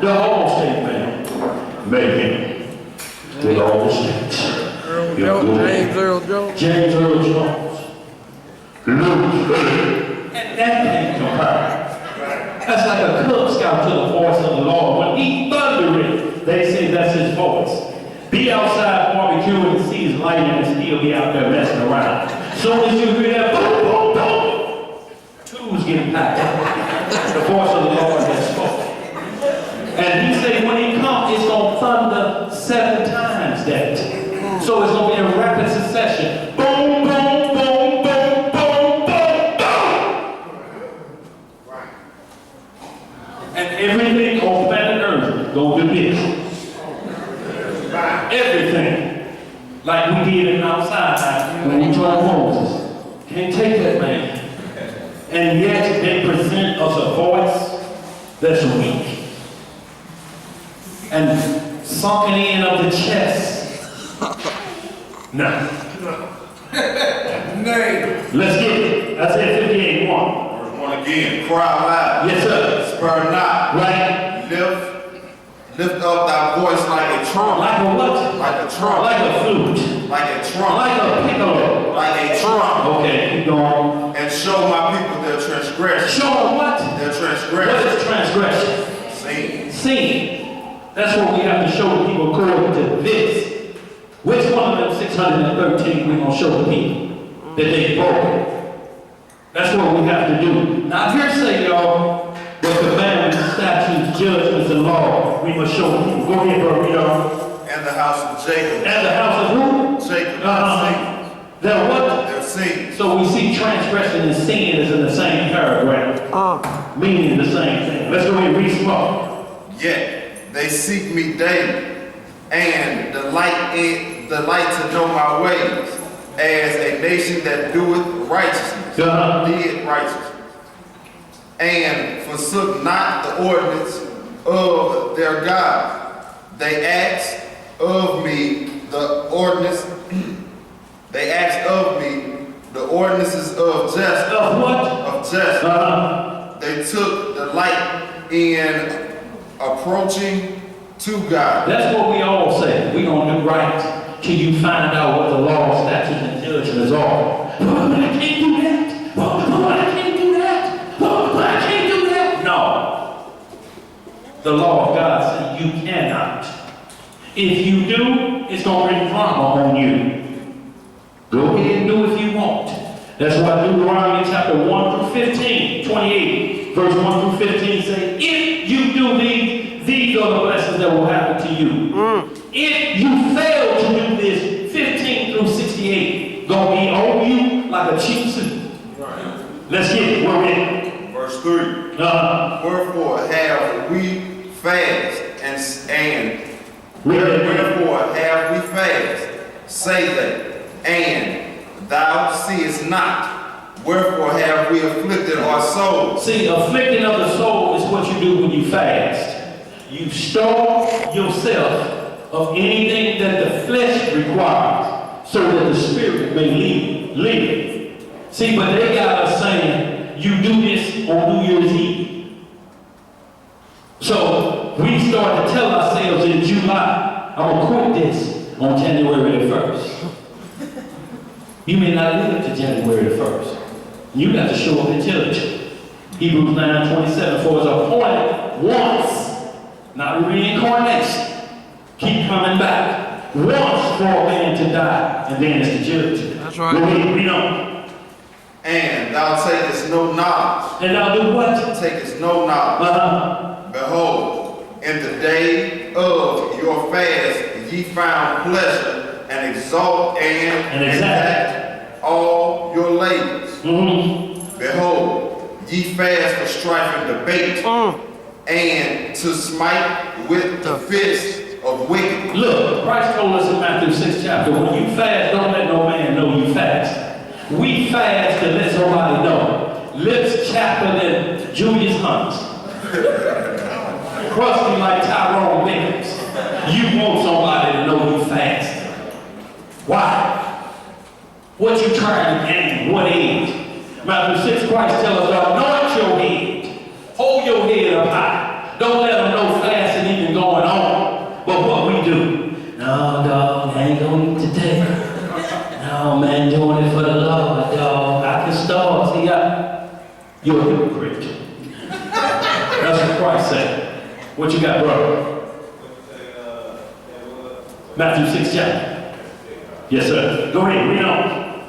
The whole state, man. Mayhem. With all the states. James Earl Jones. James Earl Jones. And that ain't no power. That's like a Cub Scout to the voice of the Lord. When he thundering, they say that's his voice. Be outside barbecuing and see his lightning and still be out there messing around. Soon as you hear that boom, boom, boom, two's getting packed. The voice of the Lord has spoken. And he said when he comes, it's going to thunder 7 times that. So it's going to be a rapid succession. Boom, boom, boom, boom, boom, boom, boom. And everything on planet Earth going to do this. Everything. Like we did in outside when we tried Moses. Can't take that, man. And yet they present us a voice that's weak and sunken in of the chest. No. Let's get it. Isaiah 58:1. Verse 1 again. Cry loud. Yes, sir. Spare not. Right. Lift up thy voice like a trump. Like a what? Like a trump. Like a flute. Like a trump. Like a piccolo. Like a trump. Okay, keep going. And show my people their transgression. Show them what? Their What transgression. is transgression? Sin. Sin. That's what we have to show the people according to this. Which one of them 613 we going to show the people that they broke? That's what we have to do. Now, if you're saying, y'all, the commandments, statutes, judgments, and law, we must show the people. Go ahead, bro, read on. And the house of Jacob. And the house of who? Jacob. They're what? Their sin. So we see transgression and sin is in the same paragraph. Meaning the same thing. Let's go ahead and read some more. Yet they seek me daily, and delight to know my ways, as a nation that doeth righteousness, did righteousness, and forsook not the ordinance of their God. They asked of me the ordinance. They asked of me the ordinances of justice. Of what? Of justice. They took delight in approaching to God. That's what we all say. We're going to do right till you find out what the law, statutes, and judgments are. But I can't do that. But I can't do that. But I can't do that. No. The law of God says you cannot. If you do, it's going to bring drama on you. Go ahead and do if you want. That's why Deuteronomy chapter 1 through 15, 28, verse 1 through 15 say, if you do these are the blessings that will happen to you. If you fail to do this, 15 through 68, gonna be on you like a cheap suit. Let's get it. We're in. Verse 3. Wherefore have we fast wherefore have we fast, say they, and thou seest not. Wherefore have we afflicted our soul. See, afflicting of the soul is what you do when you fast. You starve yourself of anything that the flesh requires so that the spirit may live. See, but they got us saying, you do this on New Year's Eve. So we start to tell ourselves in July, I'm going to quit this on January the 1st. You may not live to January the 1st. You got to show up and judge. Hebrews 9:27, for it's appointed once, not reincarnation. Keep coming back. Once for a man to die, and then it's the judge. That's right. We know. And thou takest no knowledge. And thou do what? Takest no knowledge. Behold, in the day of your fast ye found pleasure and exalt and exact all your labors. Behold, ye fast for strife and debate, and to smite with the fist of wickedness. Look, Christ told us in Matthew 6 chapter, when you fast, don't let no man know you fast. We fast to let somebody know. Lips chapter than Julius Hunt. Crusty like Tyrone Biggins. You want somebody to know you fast. Why? What you trying to gain? What age? Matthew 6, Christ tells us to anoint your head. Hold your head up high. Don't let them know fasting Christ say? What you got, brother? Matthew 6 chapter. Yes, sir. Go ahead, read on.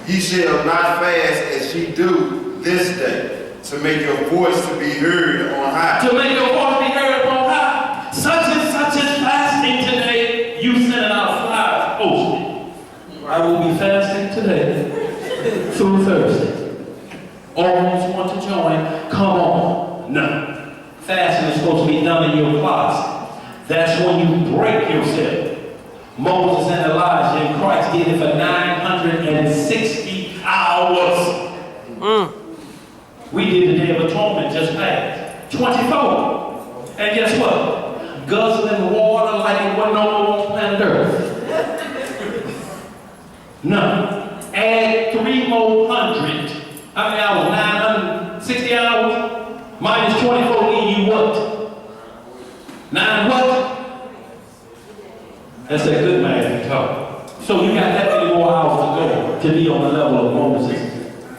Ye shall not fast as ye do this day, to make your voice to be heard on high. To make your voice be heard on high. Such and such is fasting today. You sending out flyers posting. I will be fasting today through Thursday. All who want to join, come on. No. Fasting is supposed to be done in your closet. That's when you break yourself. Moses and Elijah and Christ did it for 960 hours. We did the Day of Atonement just passed. 24. And guess what? Guzzling water like it wasn't on planet Earth. None. Add 3 more hundred. How many hours? 960 hours? Minus 24 give you what? 9 what? That's a good man to talk. So you got that many more hours to go to be on the level of Moses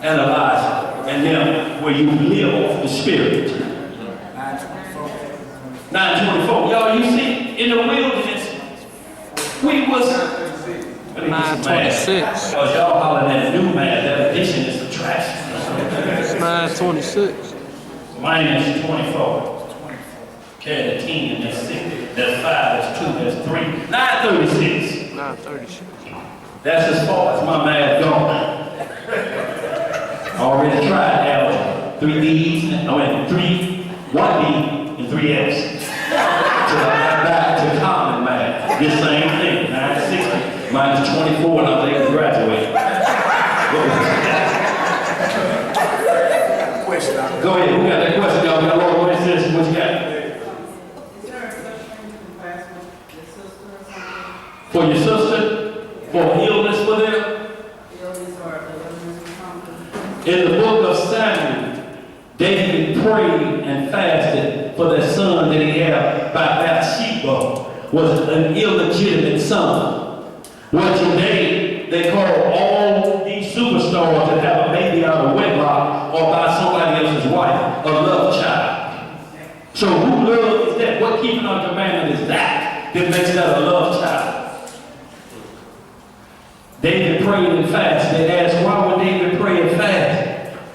and Elijah and them where you live off the Spirit. 924. Y'all, you see, in the wilderness, we was 926. Because y'all hollering at new man, that addition is subtraction. It's 926. Minus 24. Carry the 10, that's 6. That's 5, that's 2, that's 3. 936. 936. That's as far as my math gone. Already tried algebra. 3 B's, I went 1 B and 3 F's. Till I got back to common math. This same thing, 960 minus 24 and I was able to graduate. Go ahead, who got that question? Y'all got a lot of questions. What you got? For your sister? For illness for them? In the book of Samuel, David prayed and fasted for their son that he had by Bathsheba, was an illegitimate son. Well, today, they call all these superstars that have a baby out of wedlock or by somebody else's wife a love child. So who love is that? What keeping on commandment is that makes that a love child? David prayed and fasted. They asked, why would David pray and fast?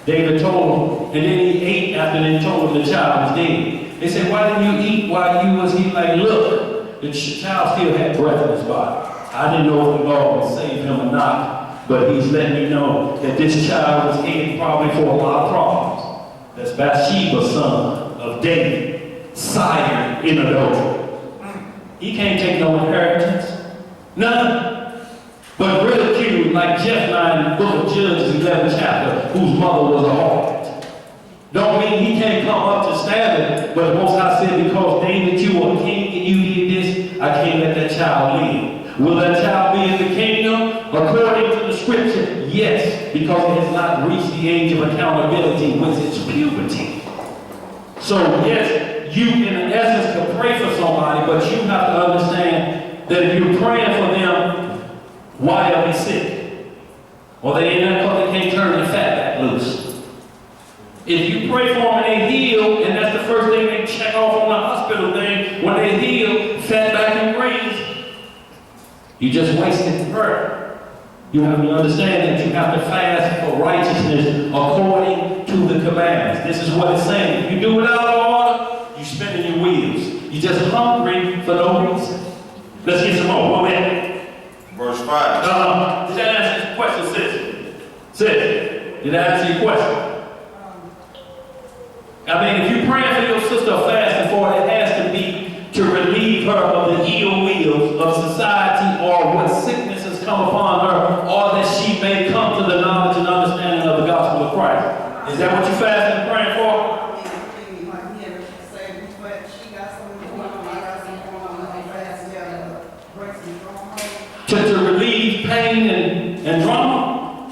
David told them, and then he ate after they told him the child was dead. They said, why didn't you eat while you was here? Like, look, the child still had breath in his body. I didn't know if the Lord would save him or not, but he's letting me know that this child was headed probably for a lot of problems. That's Bathsheba's son of David, sire in adultery. He can't take no inheritance. None. But ridiculed like Jephthah in the book of Judges 11 chapter, whose mother was a harlot. Don't mean he can't come up to standard, but the Most High said, because David, you are king and you did this, I can't let that child live. Will that child be in the kingdom? According to the scripture, yes, because it has not reached the age of accountability with its puberty. So yes, you in essence can pray for somebody, but you have to understand that if you're praying for them, why are they sick? Well, they ain't nothing because they can't turn the fat back loose. If you pray for them and they heal, and that's the first thing they check off on the hospital thing, when they heal, fat back and brains, you just wasted prayer. You have to understand that you have to fast for righteousness according to the commandments. This is what it's saying. If you do without order, you're spinning your wheels. You're just hungry for no reason. Let's get some more. What we Verse 5. Did that answer your question, sis? Sis, did that answer your question? I mean, if you're praying for your sister or fasting for it, it has to be to relieve her of the ill wills of society or what sickness has come upon her, or that she may come to the knowledge and understanding of the gospel of Christ. Is that what you're fasting and praying for? To relieve pain and drama?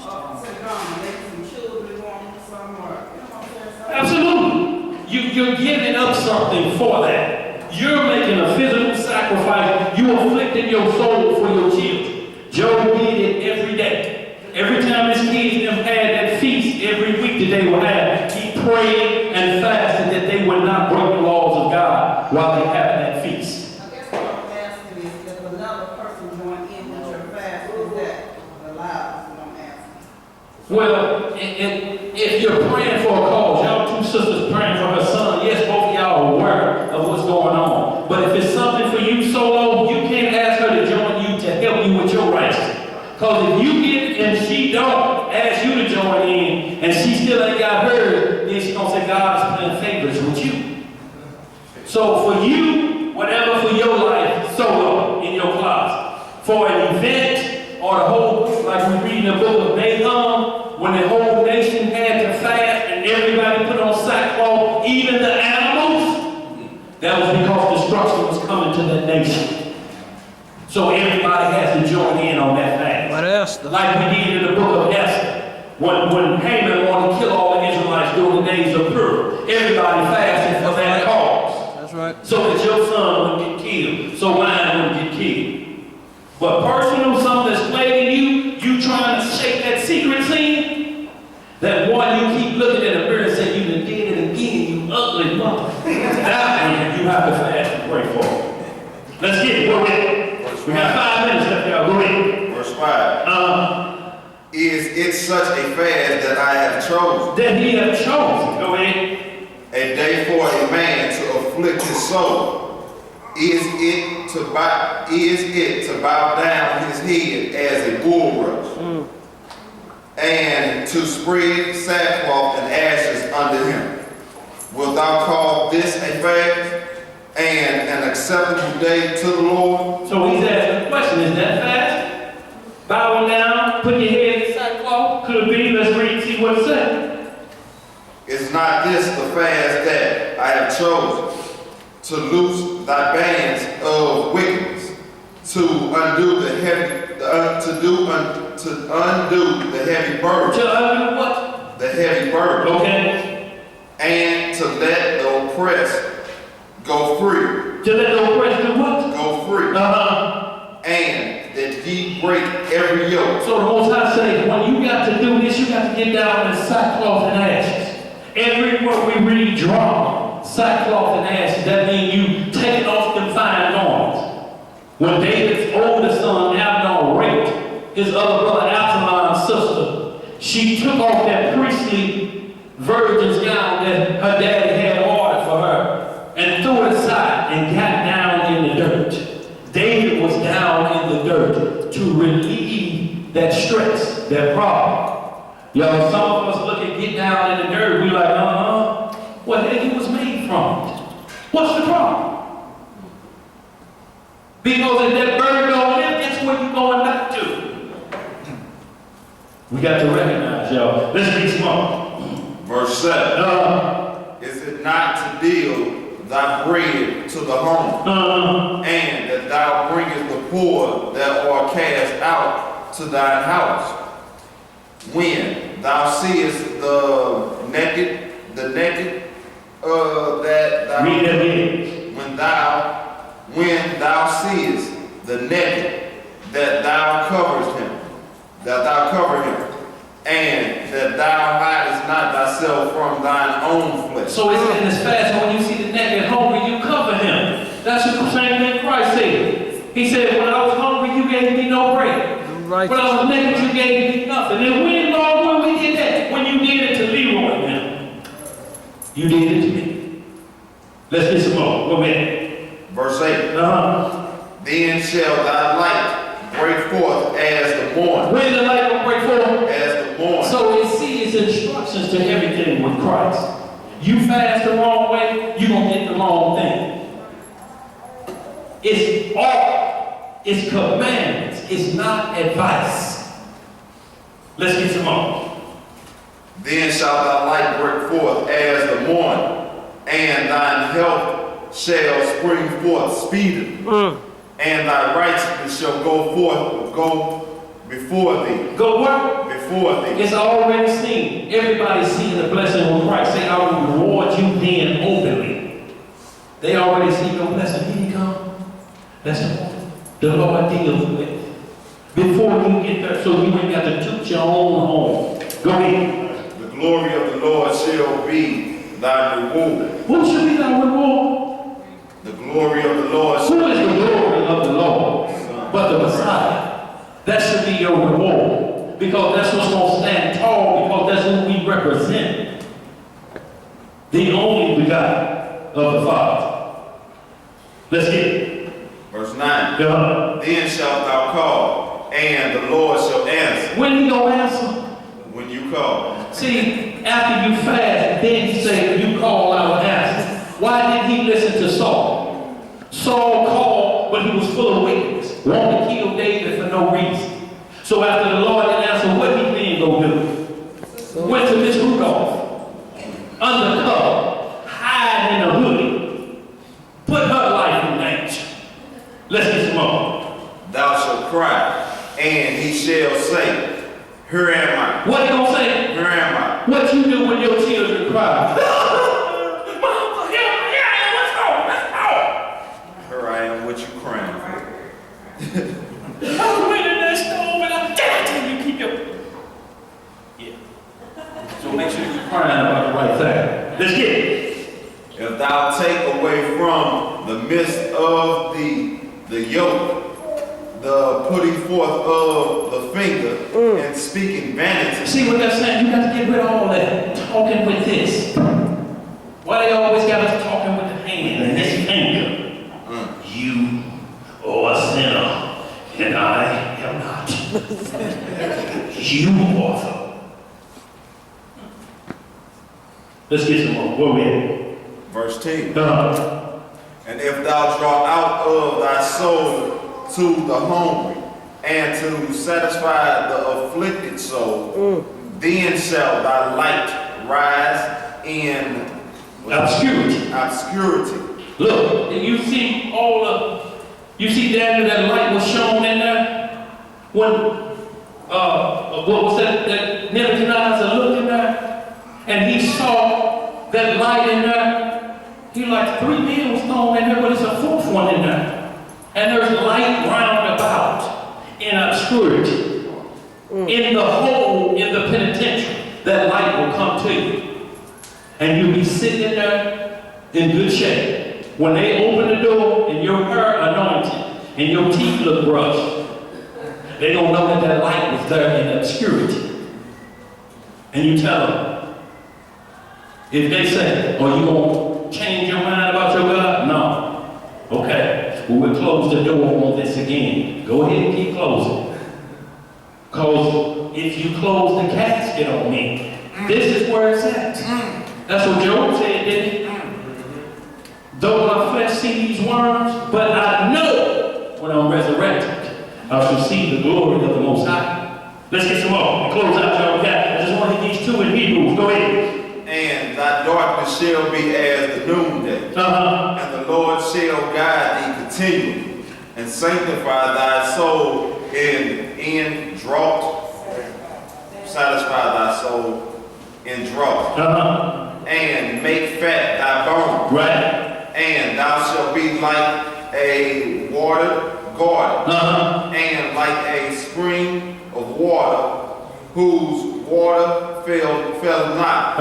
Absolutely. You're giving up something for that. You're making a physical sacrifice. You're afflicting your soul for your children. Job did it every day. Every time his kids them had that feast every week that they would have, he prayed and fasted that they would not break the laws of God while they have that feast. I guess what I'm asking is if another person join in with your fast, is that allowed? Is what I'm asking. Well, if you're praying for a cause, y'all two sisters praying for her son, yes, both of y'all are aware of what's going on. But if it's something for you solo, you can't ask her to join you to help you with your righteousness. Because if you get it and she don't ask you to join in, and she still ain't got hers, then she's going to say God is playing favorites with you. So for you, whatever for your life, solo in your closet. For an event or the whole, like we read in the book of Nahum, when the whole nation had to fast and everybody put on sackcloth, even the animals, that was because destruction was coming to that nation. So everybody has to join in on that fast. But Esther. Like we did in the book of Esther. When Haman wanted to kill all the Israelites during the days of Purim, everybody fasted for that cause. That's right. So that your son wouldn't get killed, so mine wouldn't get killed. But personal, something that's plaguing you trying to shake that secret sin, that one you keep looking in the mirror and say, you done did it again, you ugly mother. That one you have to fast and pray for. Let's get it, go ahead. We have 5 minutes left, y'all, go ahead. Verse 5. Is it such a fast that I have chosen? That he have chosen, go ahead. A day for a man to afflict his soul. Is it to bow down his head as a bulrush, and to spread sackcloth and ashes under him? Wilt thou call this a fast and an acceptable day to the Lord? So he's asking the question, is that fast? Bowing down, putting your head in sackcloth? Could be, let's read, see what it says. Is not this the fast that I have chosen, to loose thy bands of wickedness, to undo the heavy, to undo the heavy burden? To undo what? The heavy burden. Okay. And to let the oppressed go free. To let the oppressed do what? Go free. And that ye break every yoke. So the Most High says, when you got to do this, you got to get down in sackcloth and ashes. Everywhere we read drama, sackcloth and ashes, that means you taking off them fine garments. When David's oldest son, Abner, raped his other brother, Absalom's sister, she took off that priestly virgin's gown that her daddy had ordered for her and threw it aside and got down in the dirt. David was down in the dirt to relieve that stress, that problem. Yo, some of us look at get down in the dirt, we like, what the heck was made from? What's the problem? Because if that bird don't live, that's what you're going back to. We got to recognize, y'all. Let's read some more. Verse 7. Is it not to deal thy bread to the home, and that thou bringest the poor that are cast out to thine house? When thou seest the naked, that thou read that again. When thou seest the naked, that thou cover him, and that thou hidest not thyself from thine own flesh. So it's in this fast, when you see the naked hungry, you cover him. That's the same thing Christ said. He said, when I was hungry, you gave me no bread. Right. When I was naked, you gave me nothing. And when, Lord, when we did that? When you did it to Leroy now. You did it to me. Let's get some more. Go ahead. Verse 8. Then shall thy light break forth as the morning. When the light will break forth? As the morning. So you see it's instructions to everything with Christ. You fast the wrong way, you're going to get the wrong thing. It's all. It's commandments. It's not advice. Let's get some more. Then shall thy light break forth as the morning, and thine health shall spring forth speedily, and thy righteousness shall go before thee. Go what? Before thee. It's already seen. Everybody's seeing the blessing with Christ. Say, I will reward you then openly. They already see your blessing. Here you come. That's the Lord deals with. Before you get there, so you ain't got to toot your own home. Go ahead. The glory of the Lord shall be thy reward. Who should be thy reward? The glory of the Lord. Who is the glory of the Lord? But the Messiah. That should be your reward. Because that's what's going to stand tall, because that's who we represent. The only begotten of the Father. Let's get it. Verse 9. God. Then shalt thou call, and the Lord shall answer. When he gonna answer? When you call. See, after you fast, then he say, you call, I will answer. Why did he listen to Saul? Saul called, but he was full of wickedness, wanted to kill David for no reason. So after the Lord didn't answer, what he then go do? Went to Miss Rudolph, undercover, hide in a hoodie, put her life in danger. Let's get some more. Thou shalt cry, and he shall say, here am I. What he gonna say? Here am I. What you do when your children cry? Mama, here I am, what's wrong? Let's go. Here I am, what you crying for? I went in that stove and I tell you keep your... Yeah. So make sure you're crying about the right thing. Let's get it. If thou take away from the midst of the yoke, the putting forth of the finger, and speaking vanity. See what they're saying? You got to get rid of all that talking with this. Why they always got us talking with the hand and this finger? You are a sinner, and I am not. You are the... Let's get some more. Where we at? Verse 10. And if thou draw out of thy soul to the hungry, and to satisfy the afflicted soul, then shall thy light rise in obscurity. Look, you see you see Daniel, that light was shown in there? When, what was that Nebuchadnezzar looked in there, and he saw that light in there. He like 3 men was thrown in there, but it's a 4th one in there. And there's light round about in obscurity. In the hole in the penitentiary, that light will come to you. And you'll be sitting there in good shape. When they open the door and your hair anointed and your teeth look brushed, they don't know that light was there in obscurity. And you tell them, if they say, are you going to change your mind about your God? No. Okay. We will close the door on this again. Go ahead and keep closing. Because if you close the casket on me, this is where it's at. That's what Job said, didn't he? Though my flesh see these worms, but I know when I'm resurrected, I shall see the glory of the Most High. Let's get some more. Close out, y'all. I just want to hit these 2 in Hebrews. Go ahead. And thy darkness shall be as the noonday, and the Lord shall guide thee continually, and sanctify thy soul in drought, satisfy thy soul in drought, and make fat thy bones. Right. And thou shalt be like a watered garden, and like a spring of water, whose water fell not.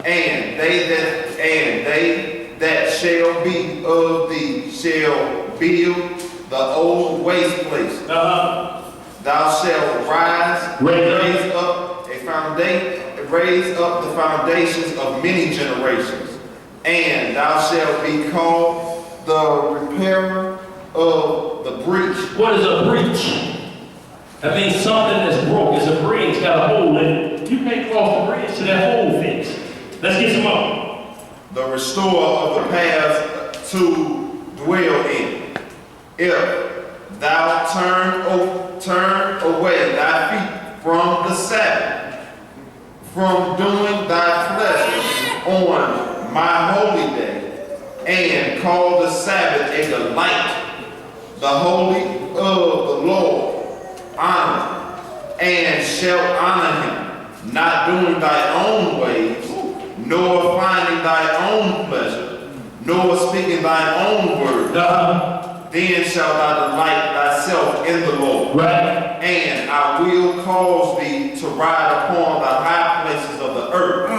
And they that shall be of thee shall build the old waste place. Thou shalt raise up the foundations of many generations, and thou shalt be called the repairer of the breach. What is a breach? That means something that's broke. It's a bridge, got a hole in it. You can't cross the bridge till that hole fits. Let's get some more. The restorer of the paths to dwell in. If thou turn away thy feet from the Sabbath, from doing thy pleasure on my holy day, and call the Sabbath a delight, the holy of the Lord, honor, and shall honor him, not doing thy own ways, nor finding thy own pleasure, nor speaking thy own word. Then shalt thou delight thyself in the Lord. Right. And I will cause thee to ride upon the high places of the earth,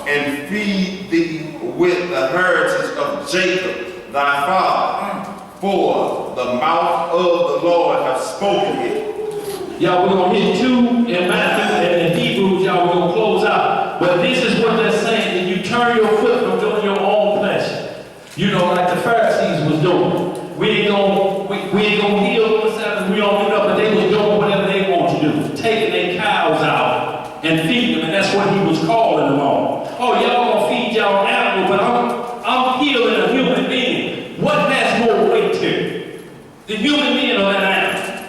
and feed thee with the heritage of Jacob thy father, for the mouth of the Lord hath spoken it. Y'all, we're going to hit 2 in Matthew and in Hebrews, y'all, we're going to close out. But this is what they're saying, that you turn your foot from doing your own pleasure. You know, like the Pharisees was doing. We ain't gonna heal on the Sabbath, we don't know, but they was doing whatever they want to do. Taking their cows out and feeding them, and that's what he was calling them on. Oh, y'all gonna feed y'all animal, but I'm healing a human being. What has more weight to it? The human being or that animal?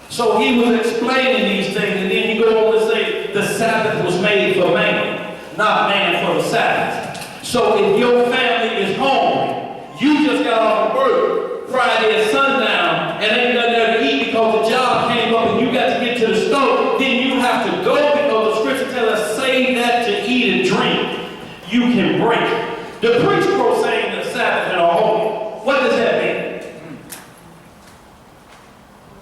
So he was explaining these things, and then he go on to say the Sabbath was made for man, not man for the Sabbath. So if your family is home, you just got off of work Friday at sundown and ain't nothing there to eat because the job came up and you got to get to the store, then you have to go because the scripture tells us, save that to eat and drink. You can break. The preacher was saying the Sabbath in our home. What does that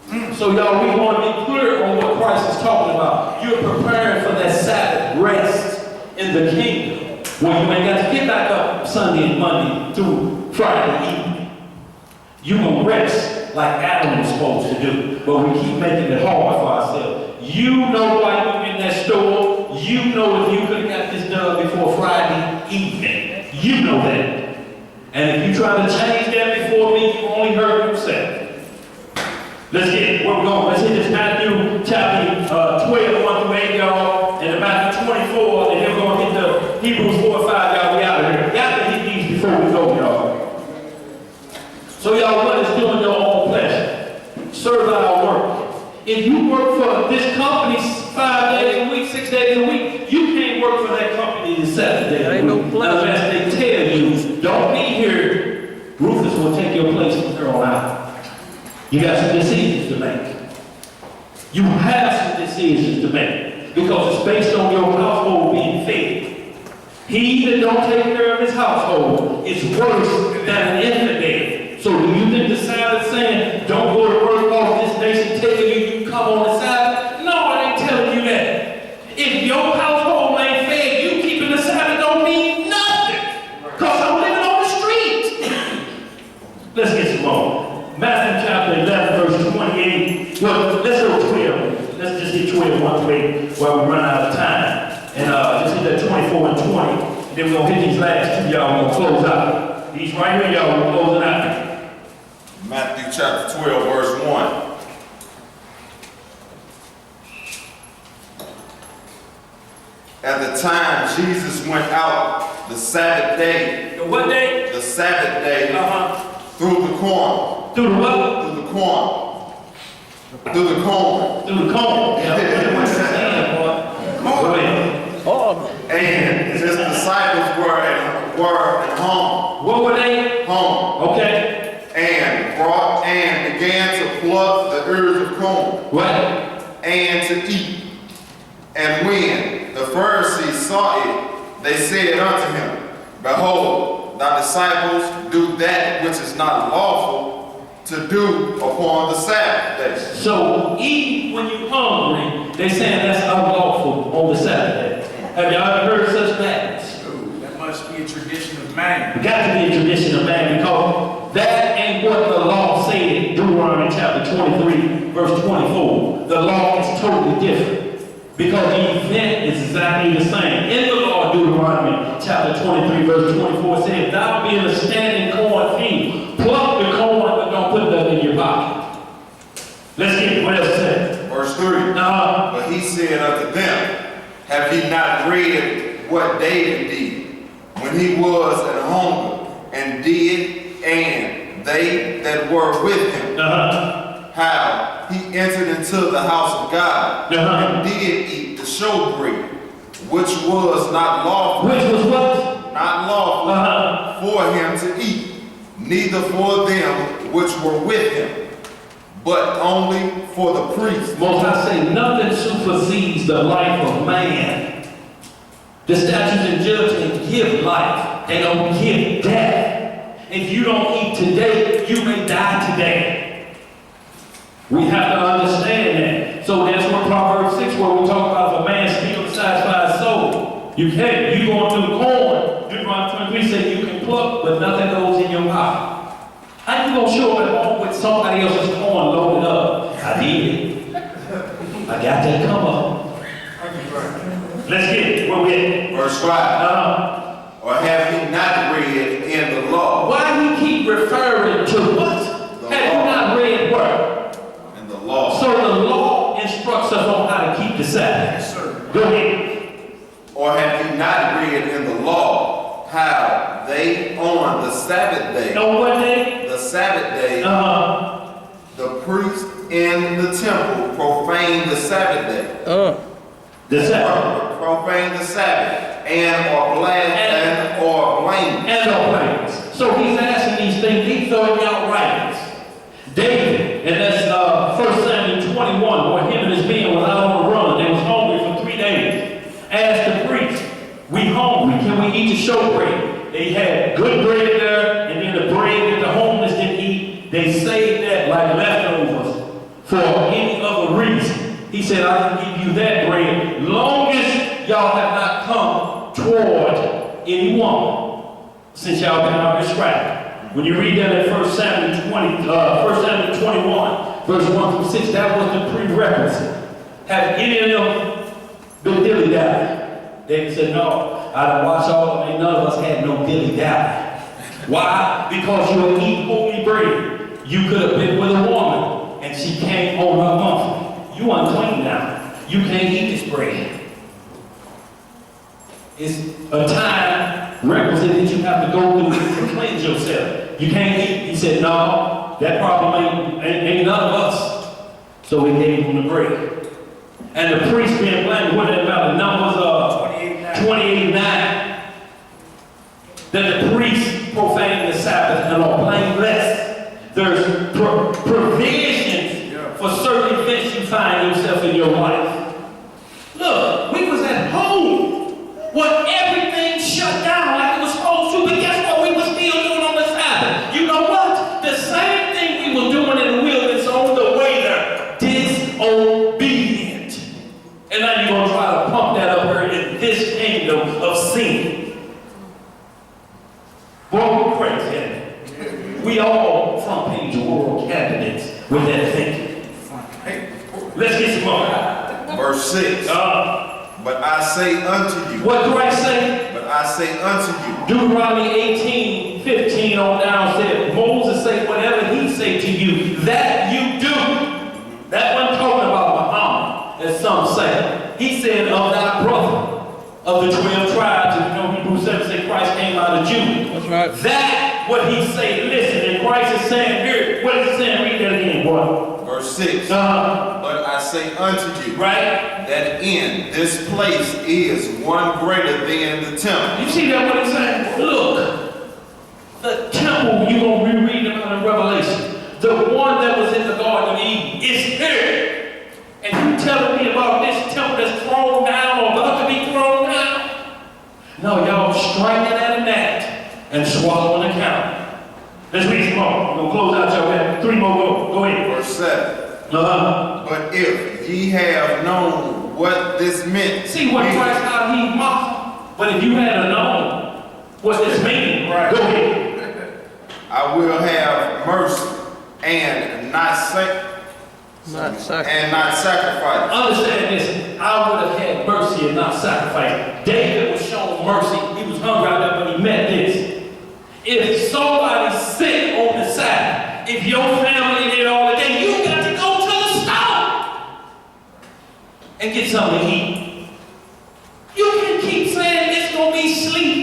mean? So y'all, we want to be clear on what Christ is talking about. You're preparing for that Sabbath rest in the kingdom. Well, you ain't got to get back up Sunday and Monday through Friday evening. You gonna rest like Adam was supposed to do, but we keep making it hard for ourselves. You know why you're in that store. You know if you could have got this done before Friday evening. You know that. And if you try to change that before me, you only hurt yourself. Let's get it. Where we're going. Let's hit this Matthew chapter 12, 1 through 8, y'all, and the Matthew 24, and then we're going to hit the Hebrews 4 and 5, y'all. We out of here. Y'all can hit these before we go, y'all. So y'all, what is doing your own pleasure? Serve our work. If you work for this company 5 days a week, 6 days a week, you can't work for that company the 7th day. Ain't no pleasure. Unless they tell you, don't be here. Rufus will take your place from here on out. You got some decisions to make. You have some decisions to make because it's based on your household being fed. He that don't take care of his household is worse than an infidel. So do you think the Sabbath saying, don't go to work off this nation telling you you come on the Sabbath? No, I ain't telling you that. If your household ain't fed, you keeping the Sabbath don't mean nothing. Because I'm living on the street. Let's get some more. Matthew chapter 11, verse 28. Well, let's go 12. Let's just hit 12, 1 through 8 while we run out of time. And just hit that 24 and 20. And then we're going to hit these last two, y'all. We're going to close out. These right here, y'all. We're closing out. Matthew chapter 12, verse 1. At the time Jesus went out the Sabbath day. The what day? The Sabbath day. Through the corn. Through the what? Through the corn. Through the corn. Through the corn. Yeah, what's the saying, boy? Go ahead. Oh, And his disciples were at home. What were they? Home. Okay. And began to pluck the ears of corn. What? And to eat. And when the Pharisees saw it, they said unto him, Behold, thy disciples do that which is not lawful to do upon the Sabbath day. So eat when you're hungry, they saying that's unlawful on the Sabbath day. Have y'all ever heard such madness? That must be a tradition of man. It got to be a tradition of man because that ain't what the law said. Deuteronomy chapter 23, verse 24. The law is totally different because the event is exactly the same. In the law, Deuteronomy chapter 23, verse 24 says, Thou being a standing corn field, pluck the corn, but don't put that in your pocket. Let's get it. What else it says? Verse 3. But he said unto them, Have ye not read what David did when he was at hunger, and did, and they that were with him, how he entered into the house of God, and did eat the showbread, which was not lawful. Which was what? Not lawful for him to eat, neither for them which were with him, but only for the priests. Most I say, nothing supersedes the life of man. The statutes and judgments give life. They don't give death. If you don't eat today, you may die today. We have to understand that. So that's what Proverbs 6, where we talk about if a man steals and satisfies his soul. You can't. You going through the corn somebody else's corn loaded up. I did. I got that come up. Let's get it. Where we at? Verse 5. Or have you not read in the law? Why he keep referring to what? Have you not read what? In the law. So the law instructs us on how to keep the Sabbath. Yes, sir. Go ahead. Or have you not read in the law how they on the Sabbath day, On what day? the Sabbath day, the priest in the temple profane the Sabbath day? The Sabbath. Profane the Sabbath and or blame. And no plans. So he's asking these things. These are in our writings. David, and that's 1 Samuel 21, where him and his men was out on the run. They was hungry for 3 days. Asked the priest, we hungry, can we eat the showbread? They had good bread there, and then the bread that the homeless didn't eat, they saved that like leftovers for any other reason. He said, I can give you that bread, long as y'all have not come toward any woman, since y'all been out here scrapping. When you read that in 1 Samuel 21, verse 1 through 6, that was the prerequisite. Have any of them been dilly-dally? David said, no, I done watched all of them, and none of us had no dilly-dally. Why? Because you will eat holy bread. You could have been with a woman, and she came on her monthly. You unclean now. You can't eat this bread. It's a time requisite that you have to go through to cleanse yourself. You can't eat. He said, no, that problem ain't none of us. So he gave him the bread. And the priest being blamed, what about the numbers 28:9, that the priest profaned the Sabbath and are blameless. There's provisions for certain events you find yourself in your life. Look, we was at home when everything shut down like it was supposed to, but guess what we was still doing on the Sabbath? You know what? The same thing we were doing in the wilderness on the way there. Disobedient. And now you're going to try to pump that up here in this kingdom of sin. Boy, we're crazy. We all front page world candidates with that thinking. Let's get some more. Verse 6. But I say unto you. What do I say? But I say unto you. Deuteronomy 18:15 on down said, Moses said, whatever he say to you, that you do. That wasn't talking about Muhammad, as some say. He said, of thy brother, of the 12 tribes. And you know, Hebrews 7 say Christ came out of Judah. That's right. That, what he say, listen, and Christ is saying here, what is he saying? Read that again, boy. Verse 6. Uh-huh. I say unto you, Right? that in this place is one greater than the temple. You see that what he's saying? Look, the temple you're going to reread about in Revelation, the one that was in the Garden of Eden, is here. And you telling me about this temple that's thrown down or about to be thrown down? No, y'all striking at a gnat and swallowing a cow. Let's read some more. We're going to close out your head. 3 more go ahead. Verse 7. Uh-huh. But if ye have known what this meant. See what Christ, how he mocked. But if you had known what this means, Right. go ahead. I will have mercy and not sacrifice. Understand this. I would have had mercy and not sacrifice. David was shown mercy. He was hungry out there, but he met this. If somebody's sick on the Sabbath, if your family did all the day, you got to go to the store and get something to eat. You can keep saying it's going to be sleep